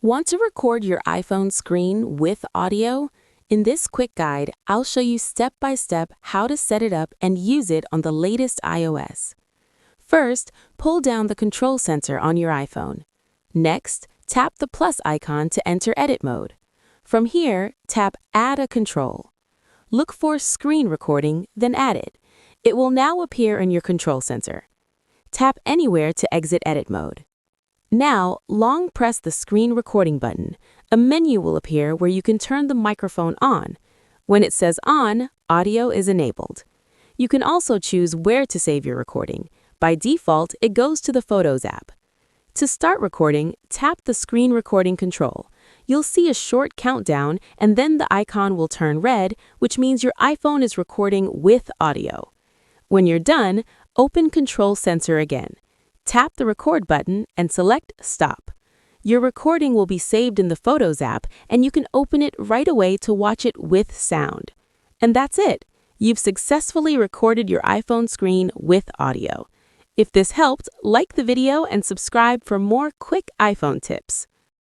Want to record your iPhone screen with audio? In this quick guide, I'll show you step by step how to set it up and use it on the latest iOS. First, pull down the control center on your iPhone. Next, tap the plus icon to enter edit mode. From here, tap Add a Control. Look for Screen Recording, then add it. It will now appear in your control center. Tap anywhere to exit edit mode. Now, long press the screen recording button. A menu will appear where you can turn the microphone on. When it says on, audio is enabled. You can also choose where to save your recording. By default, it goes to the Photos app. To start recording, tap the screen recording control. You'll see a short countdown, and then the icon will turn red, which means your iPhone is recording with audio. When you're done, open Control Center again. Tap the record button and select Stop. Your recording will be saved in the Photos app, and you can open it right away to watch it with sound. And that's it. You've successfully recorded your iPhone screen with audio. If this helped, like the video and subscribe for more quick iPhone tips.